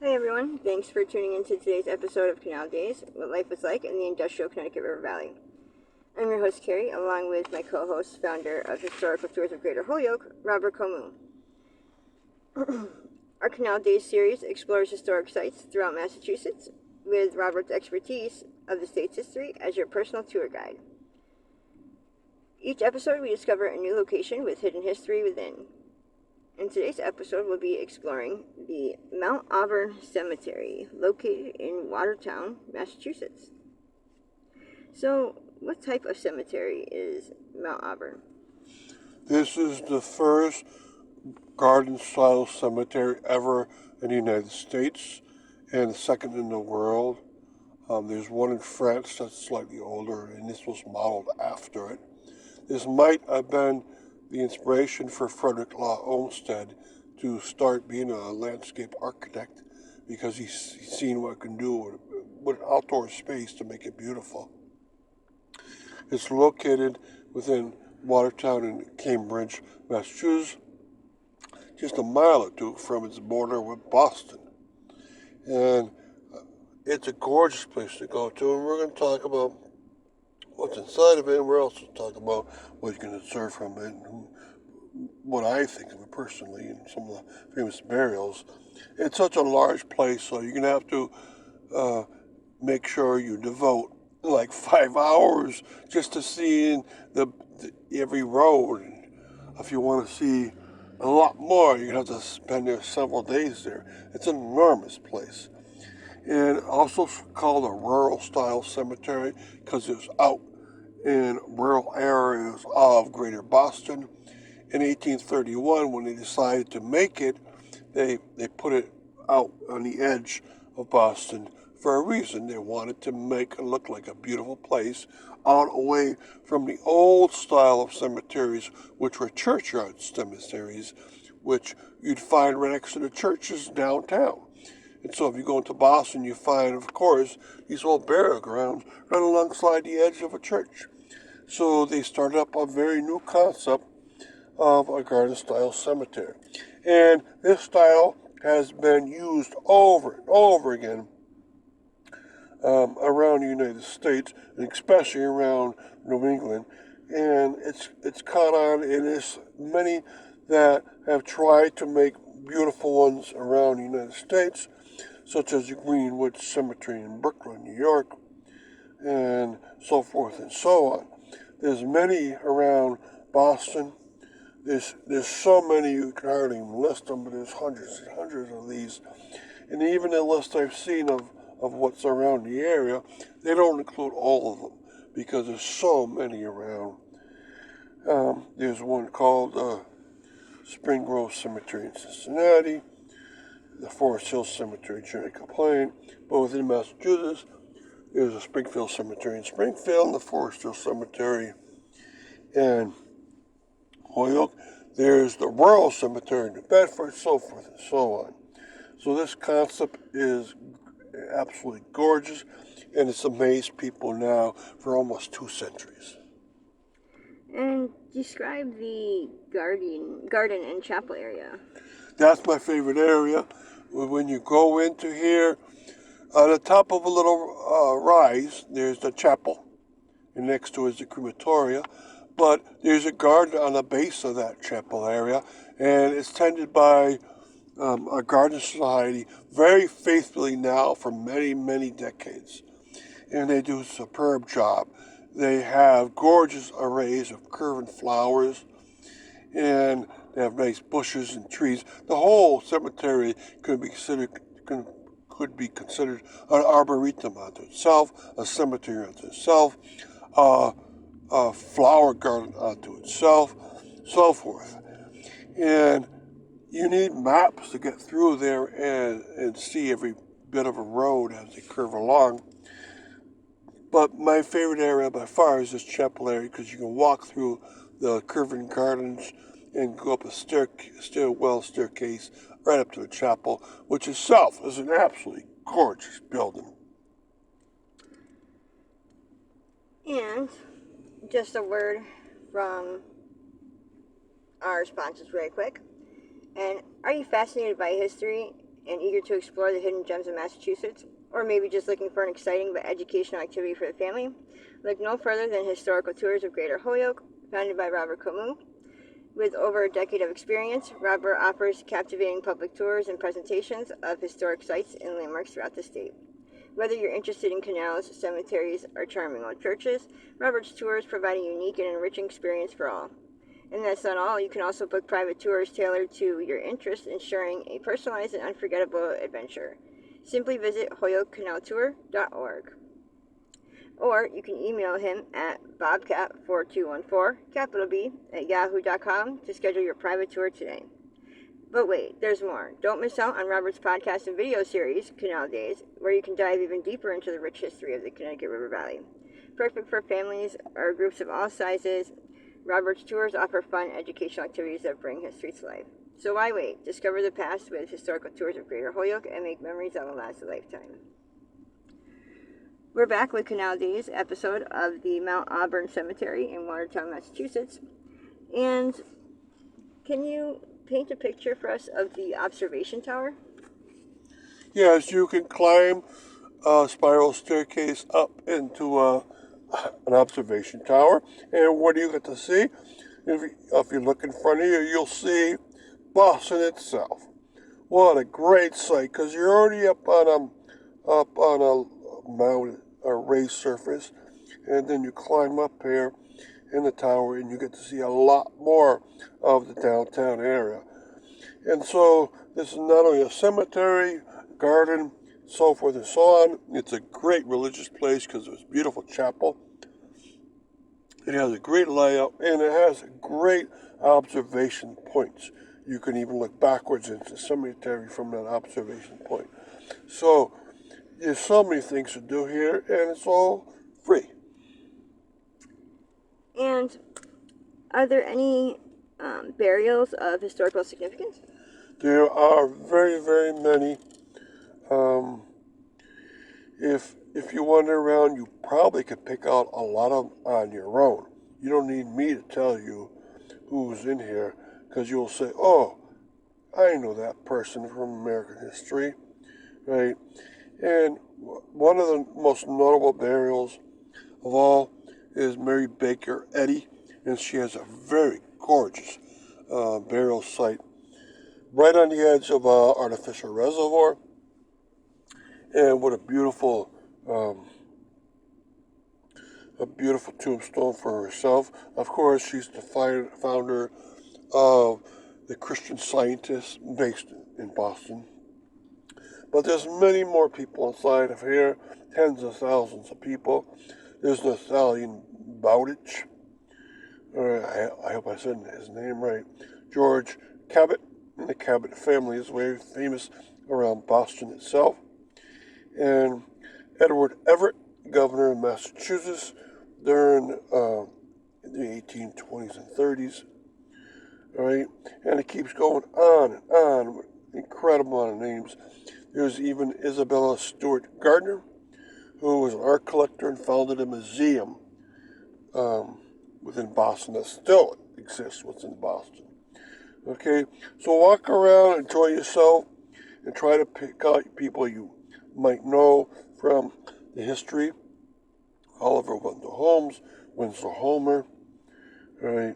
Hi everyone, thanks for tuning into today's episode of Canal Days, what life was like in the industrial Connecticut River Valley. I'm your host Carrie, along with my co-host, founder of Historical Tours of Greater Holyoke, Robert Comu. Our Canal Days series explores historic sites throughout Massachusetts, with Robert's expertise of the state's history as your personal tour guide. Each episode we discover a new location with hidden history within. In today's episode, we'll be exploring the Mount Auburn Cemetery, located in Watertown, Massachusetts. So, what type of cemetery is Mount Auburn? This is the first garden-style cemetery ever in the United States and the second in the world. There's one in France that's slightly older, and this was modeled after it. This might have been the inspiration for Frederick Law Olmsted to start being a landscape architect, because he's seen what it can do with outdoor space to make it beautiful. It's located within Watertown in Cambridge, Massachusetts, just a mile or two from its border with Boston. And it's a gorgeous place to go to, and we're going to talk about what's inside of it, and we're also talking about what you can observe from it, and what I think of it personally, and some of the famous burials. It's such a large place, so you're going to have to make sure you devote like 5 hours just to seeing every road. And if you want to see a lot more, you're going to have to spend there several days there. It's an enormous place. And also called a rural style cemetery because it's out in rural areas of Greater Boston. In 1831, when they decided to make it, they put it out on the edge of Boston for a reason. They wanted to make it look like a beautiful place out away from the old style of cemeteries, which were churchyard cemeteries, which you'd find right next to the churches downtown. And so if you go into Boston, you find, of course, these old burial grounds right alongside the edge of a church. So they started up a very new concept of a garden-style cemetery. And this style has been used over and over again around the United States, and especially around New England. And it's caught on, and there's many that have tried to make beautiful ones around the United States, such as the Greenwood Cemetery in Brooklyn, New York, and so forth and so on. There's many around Boston. There's so many you can hardly even list them, but there's hundreds and hundreds of these. And even the list I've seen of what's around the area, they don't include all of them because there's so many around. There's one called Spring Grove Cemetery in Cincinnati, the Forest Hill Cemetery in Jamaica Plain, both in Massachusetts. There's a Springfield Cemetery in Springfield, and the Forest Hill Cemetery in Holyoke. There's the Rural Cemetery in New Bedford, so forth and so on. So this concept is absolutely gorgeous, and it's amazed people now for almost 2 centuries. And describe the garden and chapel area. That's my favorite area. When you go into here, on the top of a little rise, there's the chapel, and next to it is the crematoria. But there's a garden on the base of that chapel area, and it's tended by a garden society very faithfully now for many, many decades. And they do a superb job. They have gorgeous arrays of curving flowers, and they have nice bushes and trees. The whole cemetery could be considered an arboretum unto itself, a cemetery unto itself, a flower garden unto itself, so forth. And you need maps to get through there and see every bit of a road as they curve along. But my favorite area by far is this chapel area, because you can walk through the curving gardens and go up a stairwell staircase right up to the chapel, which itself is an absolutely gorgeous building. And just a word from our sponsors, very quick. And are you fascinated by history and eager to explore the hidden gems of Massachusetts, or maybe just looking for an exciting but educational activity for the family, look no further than Historical Tours of Greater Holyoke, founded by Robert Camus. With over a decade of experience, Robert offers captivating public tours and presentations of historic sites and landmarks throughout the state. Whether you're interested in canals, cemeteries, or charming old churches, Robert's tours provide a unique and enriching experience for all. And that's not all. You can also book private tours tailored to your interests, ensuring a personalized and unforgettable adventure. Simply visit holyokecanaltour.org. Or you can email him at bobcat4214, capital B, at yahoo.com to schedule your private tour today. But wait, there's more. Don't miss out on Robert's podcast and video series, Canal Days, where you can dive even deeper into the rich history of the Connecticut River Valley. Perfect for families or groups of all sizes, Robert's tours offer fun, educational activities that bring history to life. So why wait? Discover the past with Historical Tours of Greater Holyoke and make memories that will last a lifetime. We're back with Canal Days episode of the Mount Auburn Cemetery in Watertown, Massachusetts. And can you paint a picture for us of the observation tower? Yes, you can climb a spiral staircase up into an observation tower. And what do you get to see? If you look in front of you, you'll see Boston itself. What a great sight, because you're already up on a mountain, a raised surface, and then you climb up here in the tower and you get to see a lot more of the downtown area. And so this is not only a cemetery, garden, so forth and so on. It's a great religious place because it's a beautiful chapel. It has a great layout and it has great observation points. You can even look backwards into the cemetery from that observation point. So there's so many things to do here, and it's all free. And are there any burials of historical significance? There are very, very many. If you wander around, you probably could pick out a lot of them on your own. You don't need me to tell you who's in here, because you'll say, oh, I know that person from American history, right? And one of the most notable burials of all is Mary Baker Eddy, and she has a very gorgeous burial site right on the edge of an artificial reservoir, and with a beautiful tombstone for herself. Of course, she's the founder of the Christian Scientists based in Boston. But there's many more people inside of here, tens of thousands of people. There's Nathaniel Bowditch, I hope I said his name right, George Cabot, and the Cabot family is very famous around Boston itself. And Edward Everett, governor of Massachusetts during the 1820s and 30s. All right, and it keeps going on and on with an incredible amount of names. There's even Isabella Stewart Gardner, who was an art collector and founded a museum within Boston that still exists within Boston. Okay, so walk around, enjoy yourself, and try to pick out people you might know from the history. Oliver Wendell Holmes, Winslow Homer, right,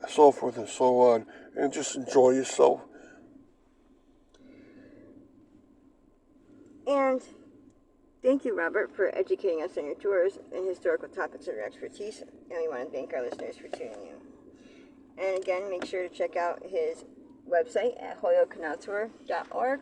so forth and so on, and just enjoy yourself. And thank you, Robert, for educating us on your tours and historical topics of your expertise. And we want to thank our listeners for tuning in. And again, make sure to check out his website at holyokecanaltour.org